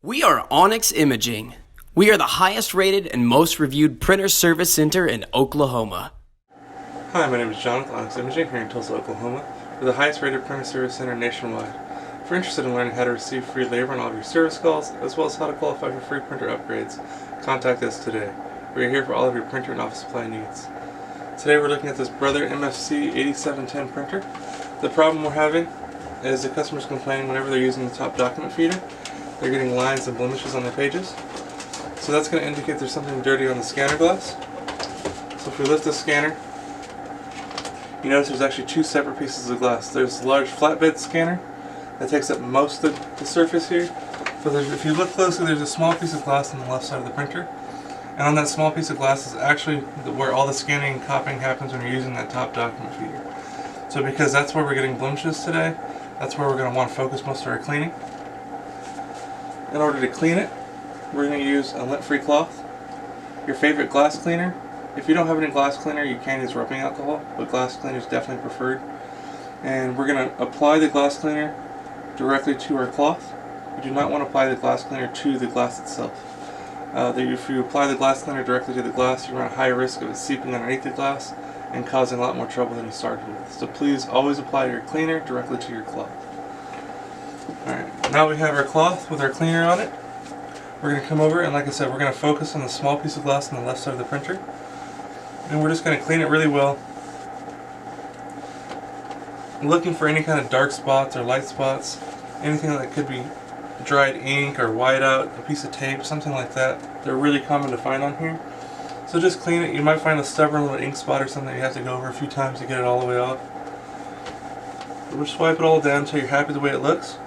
We are Onyx Imaging. We are the highest rated and most reviewed printer service center in Oklahoma. Hi, my name is John with Onyx Imaging here in Tulsa, Oklahoma. We're the highest rated printer service center nationwide. If you're interested in learning how to receive free labor on all of your service calls, as well as how to qualify for free printer upgrades, contact us today. We are here for all of your printer and office supply needs. Today we're looking at this Brother MFC-8710 printer. The problem we're having is the customers complaining whenever they're using the top document feeder. They're getting lines and blemishes on their pages. So that's going to indicate there's something dirty on the scanner glass. So if we lift the scanner, you notice there's actually two separate pieces of glass. There's a large flatbed scanner that takes up most of the surface here. But if you look closely, there's a small piece of glass on the left side of the printer. And on that small piece of glass is actually where all the scanning and copying happens when you're using that top document feeder. So because that's where we're getting blemishes today, that's where we're going to want to focus most of our cleaning. In order to clean it, we're going to use a lint-free cloth, your favorite glass cleaner. If you don't have any glass cleaner, you can use rubbing alcohol, but glass cleaner is definitely preferred. And we're going to apply the glass cleaner directly to our cloth. We do not want to apply the glass cleaner to the glass itself. If you apply the glass cleaner directly to the glass, you run a high risk of it seeping underneath the glass and causing a lot more trouble than you started with. So please always apply your cleaner directly to your cloth. Alright, now we have our cloth with our cleaner on it. We're going to come over and, like I said, we're going to focus on the small piece of glass on the left side of the printer. And we're just going to clean it really well. Looking for any kind of dark spots or light spots, anything that could be dried ink or whiteout, a piece of tape, something like that. They're really common to find on here. So just clean it. You might find a stubborn little ink spot or something you have to go over a few times to get it all the way off. But we'll just wipe it all down until you're happy with the way it looks.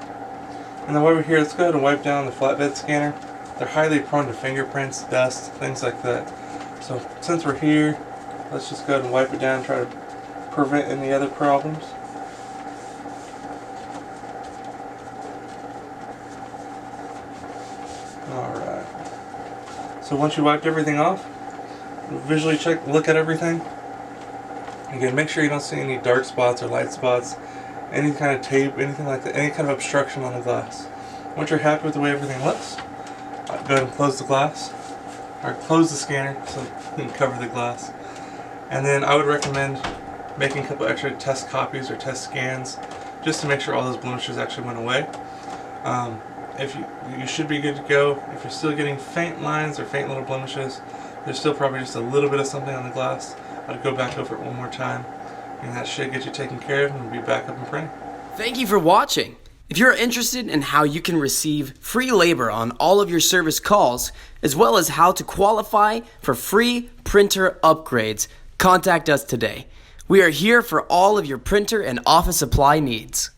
And then while we're here, let's go ahead and wipe down the flatbed scanner. They're highly prone to fingerprints, dust, things like that. So since we're here, let's just go ahead and wipe it down and try to prevent any other problems. Alright. So once you wiped everything off, visually look at everything. Again, make sure you don't see any dark spots or light spots, any kind of tape, anything like that, any kind of obstruction on the glass. Once you're happy with the way everything looks, go ahead and close the glass, or close the scanner so you can cover the glass. And then I would recommend making a couple extra test copies or test scans just to make sure all those blemishes actually went away. If you should be good to go. If you're still getting faint lines or faint little blemishes, there's still probably just a little bit of something on the glass. I'd go back over it one more time, and that should get you taken care of and be back up and printing. Thank you for watching. If you're interested in how you can receive free labor on all of your service calls, as well as how to qualify for free printer upgrades, contact us today. We are here for all of your printer and office supply needs.